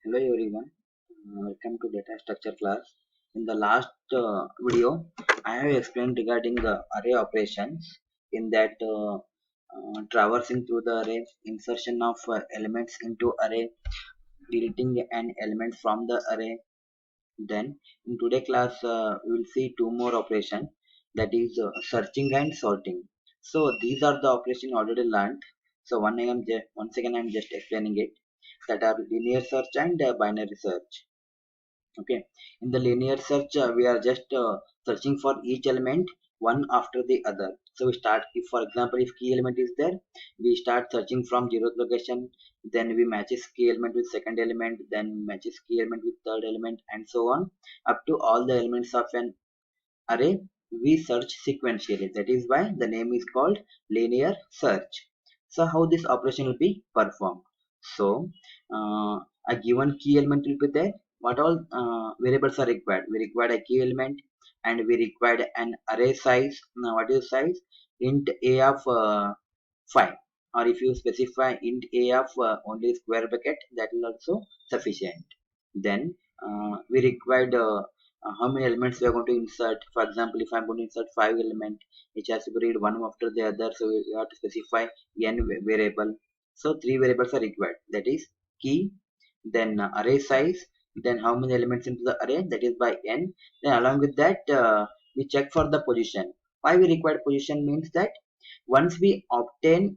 Hello everyone, welcome to data structure class. In the last video, I have explained regarding the array operations in that traversing through the array, insertion of elements into array, deleting an element from the array. Then in today class, we will see two more operations, that is searching and sorting. So these are the operation already learned. So once again I am just explaining it, that are linear search and binary search. Okay, in the linear search we are just searching for each element one after the other. So we start, if for example if key element is there, we start searching from zeroth location, then we matches key element with second element, then matches key element with third element, and so on up to all the elements of an array. We search sequentially, that is why the name is called linear search. So how this operation will be performed? So uh, a given key element will be there. What all variables are required? We required a key element, and we required an array size. Now what is size? Int a of 5, or if you specify int a of only square bracket, that is also sufficient. Then we required how many elements we are going to insert. For example, if I'm going to insert 5 elements, which has to be read one after the other, so we have to specify n variable. So three variables are required, that is key, then array size, then how many elements into the array, that is by n. Then along with that, we check for the position. Why we require position means that once we obtain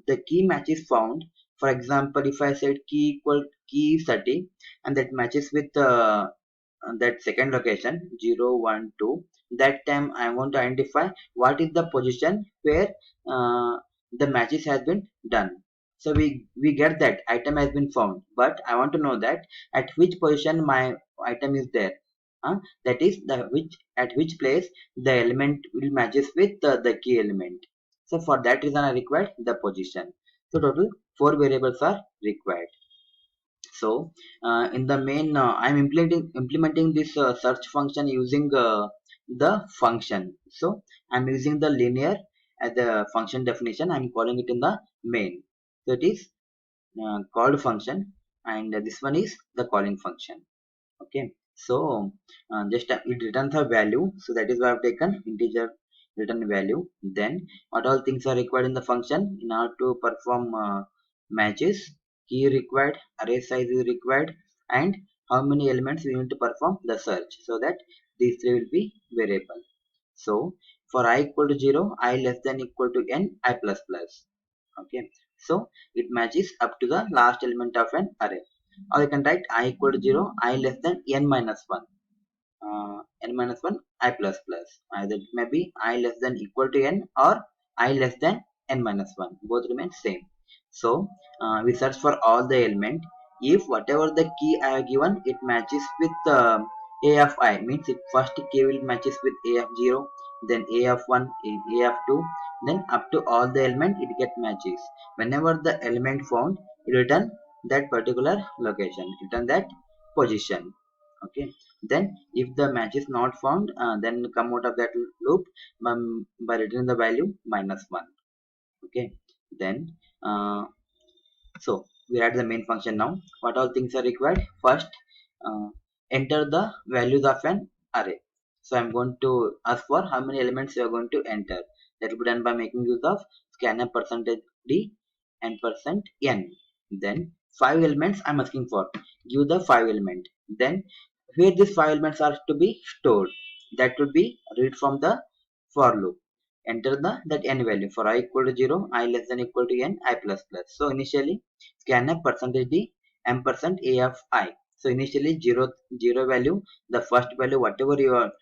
the key match is found. For example, if I said key equal key is 30, and that matches with that second location 0 1 2, that time I want to identify what is the position where uh, the matches has been done. So we get that item has been found, but I want to know that at which position my item is there. That is the which at which place the element will matches with the key element. So for that reason I required the position. So total four variables are required. So in the main, I'm implementing this search function using the function. So I'm using the linear as the function definition. I'm calling it in the main. So it is called function, and this one is the calling function. Okay, so just it returns a value, so that is why I've taken integer return value. Then what all things are required in the function in order to perform matches? Key required, array size is required, and how many elements we need to perform the search, so that these three will be variable. So for I equal to 0, I less than equal to n, I plus plus. Okay, so it matches up to the last element of an array. Or you can write I equal to 0, I less than n minus 1, n minus 1, I plus plus. Either it may be I less than equal to n, or I less than n minus 1, both remain same. So we search for all the element. If whatever the key I have given, it matches with a of I, means it first key will matches with a of 0, then a of 1, a of 2, then up to all the element it get matches. Whenever the element found, it return that particular location, return that position. Okay, then if the match is not found, then come out of that loop by returning the value minus 1. Okay, then uh, so we add the main function. Now what all things are required? First, uh, enter the values of an array. So I'm going to ask for how many elements you are going to enter. That will be done by making use of scanf percentage d and percent n. Then five elements I'm asking for. Give the five element. Then where these five elements are to be stored, that would be read from the for loop. Enter the that n value. For I equal to 0, I less than equal to n, I plus plus. So initially scanf percentage d ampersand a of I. So initially 0 value, the first value whatever you are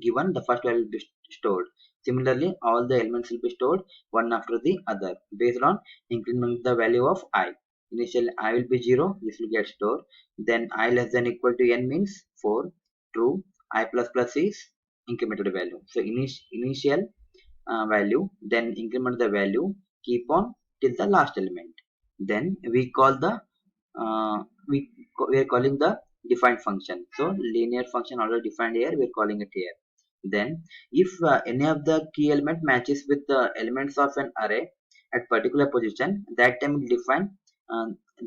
given, the first value will be stored. Similarly all the elements will be stored one after the other based on increment the value of I. Initially I will be 0, this will get stored. Then I less than equal to n means 4, true. I plus plus is incremented value. So initial value, then increment the value, keep on till the last element. Then we call the uh, we are calling the defined function. So linear function already defined here, we are calling it here. Then if any of the key element matches with the elements of an array at particular position, that time we define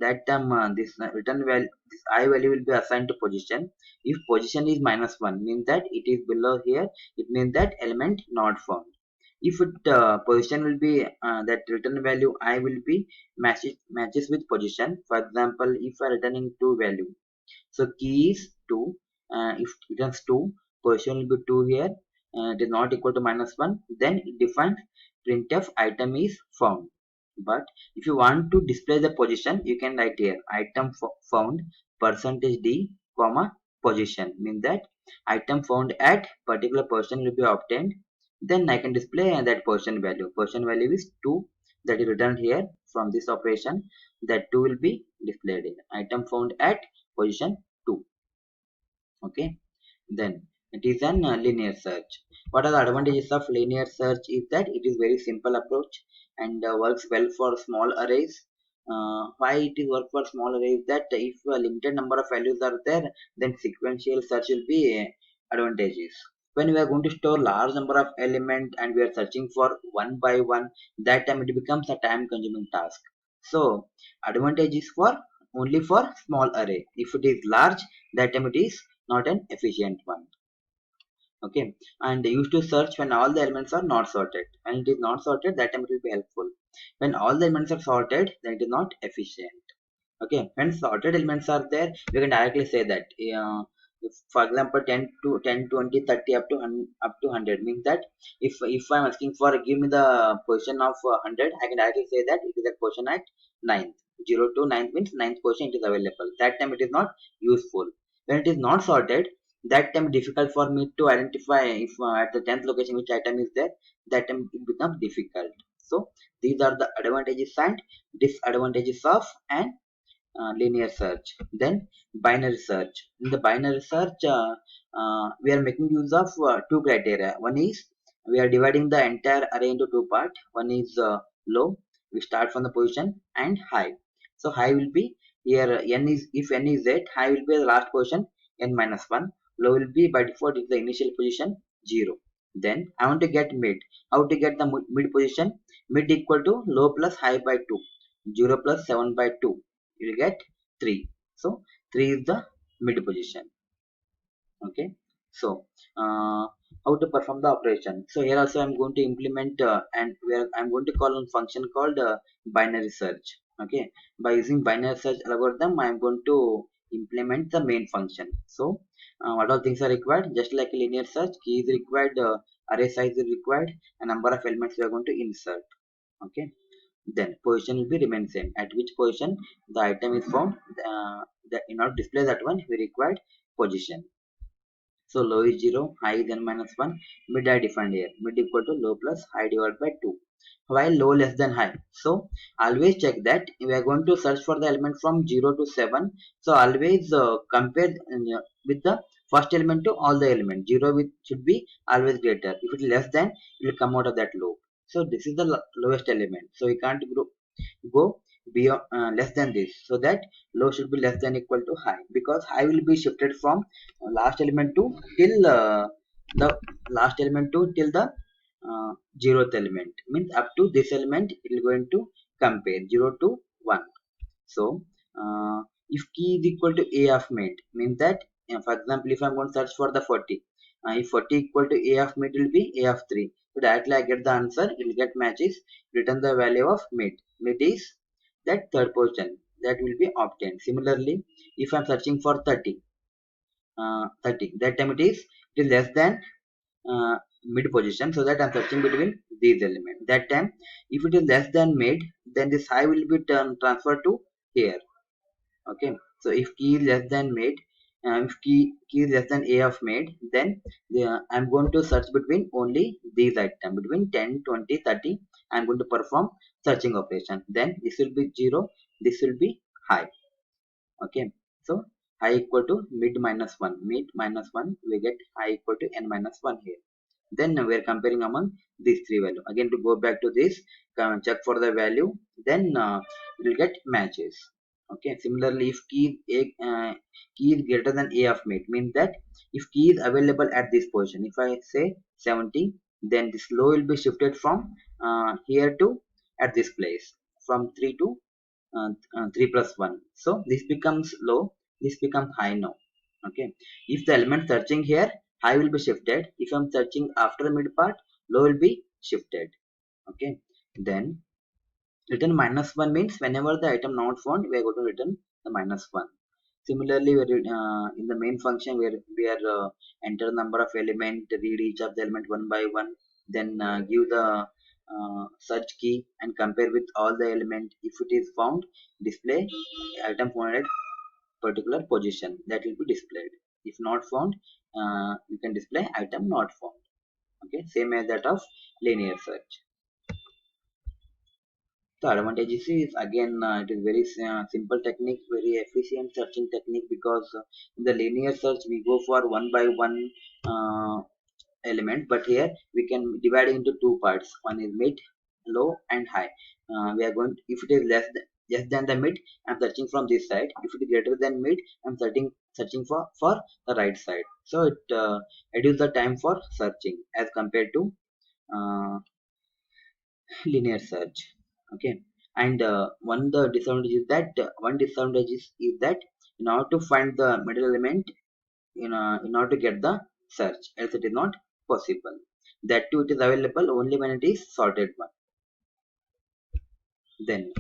that time this return value, this I value will be assigned to position. If position is -1, means that it is below here, it means that element not found. If it position will be that return value I will be matches with position. For example, if I returning two value, so key is 2. If it returns 2, position will be 2 here. It is not equal to -1. Then it defines printf item is found. But if you want to display the position, you can write here item found percentage %d comma position. Means that item found at particular position will be obtained. Then I can display that position value. Position value is 2, that is returned here from this operation. That 2 will be displayed here. Item found at position 2. Okay, then it is an linear search. What are the advantages of linear search is that it is very simple approach and works well for small arrays. Why it is work for small arrays, that if a limited number of values are there, then sequential search will be advantageous. When we are going to store large number of element and we are searching for one by one, that time it becomes a time consuming task. So advantage is for only for small array. If it is large, that time it is not an efficient one. Okay, and used to search when all the elements are not sorted. When it is not sorted, that time it will be helpful. When all the elements are sorted, then it is not efficient. Okay, when sorted elements are there, we can directly say that if, for example, 10 to 10 20 30 up to up to 100 means that if I'm asking for give me the position of 100, I can directly say that it is a position at ninth. 0 to ninth means ninth position it is available. That time it is not useful. When it is not sorted, that time difficult for me to identify if at the 10th location which item is there. That time it becomes difficult. So these are the advantages and disadvantages of an linear search. Then binary search. In the binary search, we are making use of two criteria. One is we are dividing the entire array into two parts. One is low, we start from the position, and high. So high will be here. N is, if n is 8, high will be the last position, n minus 1. Low will be by default is the initial position 0. Then I want to get mid. How to get the mid position? Mid equal to low plus high by 2. 0 plus 7 by 2, you will get 3. So 3 is the mid position. Okay, so uh, how to perform the operation? So here also I'm going to implement and where I'm going to call on function called binary search. Okay, by using binary search algorithm, I'm going to implement the main function. So what all things are required? Just like a linear search, key is required, array size is required, a number of elements we are going to insert. Okay, then position will be remain same. At which position the item is found, in order to display that one, we required position. So low is 0, high is n minus 1, mid I defined here. Mid equal to low plus high divided by 2. While low less than high. So always check that we are going to search for the element from 0 to 7. So always compare with the first element to all the elements. 0 with should be always greater. If it is less than, it will come out of that loop. So this is the lowest element. So we can't go beyond less than this, so that low should be less than equal to high, because high will be shifted from last element to till the last element to till the uh, zeroth element, means up to this element it will going to compare 0 to 1. So if key is equal to a of mate, means that for example, if I'm going to search for the 40, if 40 equal to a of mate will be a of 3. So directly I get the answer, it will get matches, return the value of mate. Mate is that third position that will be obtained. Similarly, if I'm searching for 30, 30, that time it is less than mid position, so that I'm searching between these elements. That time if it is less than mid, then this high will be transferred to here. Okay, so if key is less than mid, if key is less than a of mid, then I'm going to search between only these items between 10 20 30. I'm going to perform searching operation. Then this will be 0, this will be high. Okay, so high equal to mid minus 1, mid minus 1, we get high equal to n minus 1 here. Then we are comparing among these three values. Again, to go back to this, check for the value, then you will get matches. Okay, similarly, if key is greater than a of mate, means that if key is available at this position, if I say 70, then this low will be shifted from here to at this place, from 3 to 3 plus 1. So this becomes low, this becomes high now. Okay. If the element searching here, high will be shifted. If I'm searching after the mid part, low will be shifted. Okay. Then return minus 1 means whenever the item not found, we are going to return the minus 1. Similarly, in the main function where we are enter number of element, read each of the element one by one, then give the search key and compare with all the element. If it is found, display item found at particular position, that will be displayed. If not found, you can display item not found. Okay, same as that of linear search. The advantages is again it is very simple technique, very efficient searching technique, because in the linear search we go for one by one element, but here we can divide it into two parts. One is mid, low, and high. We are going to, if it is less than the mid, I'm searching from this side. If it is greater than mid, I'm searching for the right side. So it reduces the time for searching as compared to uh, linear search. Okay. And one disadvantage is that in order to find the middle element, in order to get the search, else it is not possible. That too, it is available only when it is sorted one. Then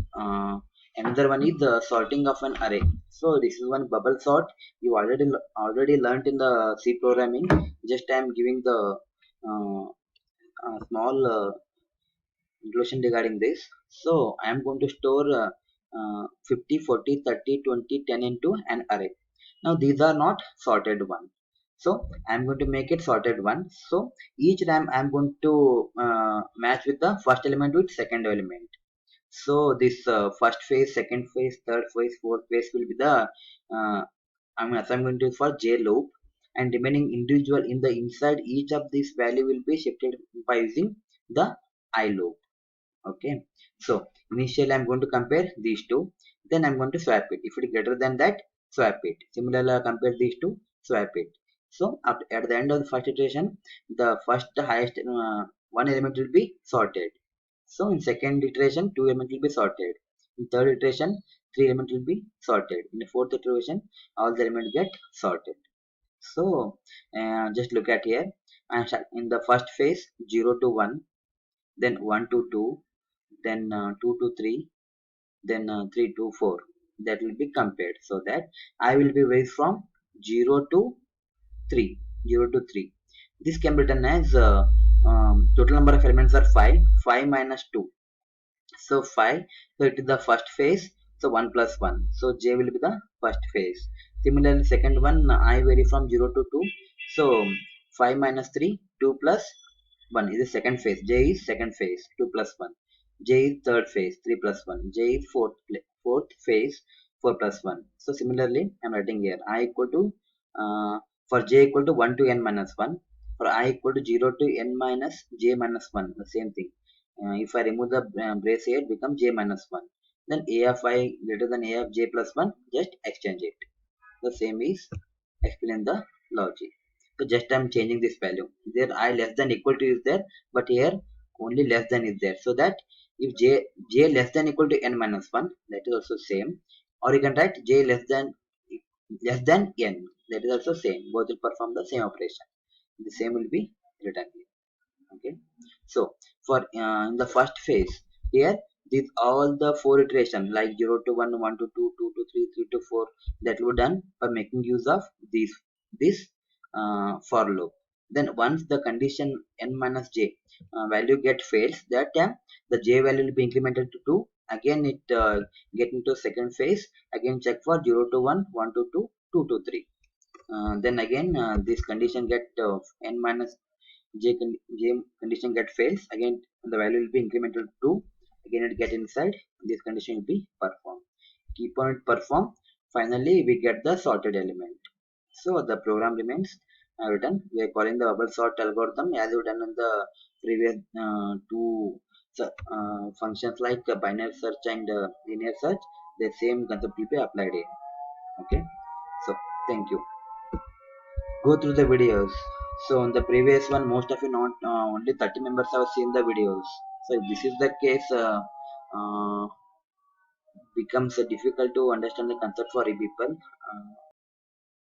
another one is the sorting of an array. So this is one bubble sort. You already learnt in the C programming. Just I am giving the uh, small inclusion regarding this. So I am going to store 50, 40, 30, 20, 10 into an array. Now these are not sorted one. So I am going to make it sorted one. So each time I am going to match with the first element with second element. So this first phase, second phase, third phase, fourth phase will be the I'm assignment to for j loop, and remaining individual in the inside each of these value will be shifted by using the I loop. Okay, so initially I'm going to compare these two, then I'm going to swap it. If it is greater than that, swap it. Similarly, I compare these two, swap it. So at the end of the first iteration, the first highest one element will be sorted. So in second iteration, two elements will be sorted. In third iteration, three elements will be sorted. In the fourth iteration, all the elements get sorted. So just look at here. In the first phase, 0 to 1, then 1 to 2, then 2 to 3, then 3 to 4. That will be compared, so that I will be raised from 0 to 3. 0 to 3. This can be written as total number of elements are 5. 5 minus 2. So 5. So it is the first phase. So 1 plus 1. So J will be the first phase. Similarly, second one, I vary from 0 to 2. So 5 minus 3. 2 plus 1 is the second phase. J is second phase. 2 plus 1. J is third phase. 3 plus 1. J is fourth phase. 4 plus 1. So similarly, I am writing here I equal to for J equal to 1 to n minus 1. For I equal to 0 to n minus J minus 1. The same thing. If I remove the brace here, it becomes j minus 1. Then a of I greater than a of j plus 1, just exchange it. The same is explain the logic. So just I am changing this value. There I less than equal to is there, but here only less than is there. So that if j less than equal to n minus 1, that is also same. Or you can write j less than n. That is also same. Both will perform the same operation. The same will be written here. Okay, so for in the first phase here, these all the four iteration like 0 to 1, 1 to 2, 2 to 3, 3 to 4, that were done by making use of this for loop. Then once the condition n minus j value get fails, that time the j value will be incremented to 2. Again it get into second phase, again check for 0 to 1, 1 to 2, 2 to 3. Then again this condition get n minus j condition get fails, again the value will be incremented to 2. Again it get inside, this condition will be performed. Keep on it perform, finally we get the sorted element. So the program remains written. We are calling the bubble sort algorithm as we done in the previous two functions like binary search and linear search. The same concept will be applied here. Okay, so thank you. Go through the videos. So in the previous one, most of you not only 30 members have seen the videos. So if this is the case, uh, becomes difficult to understand the concept for people.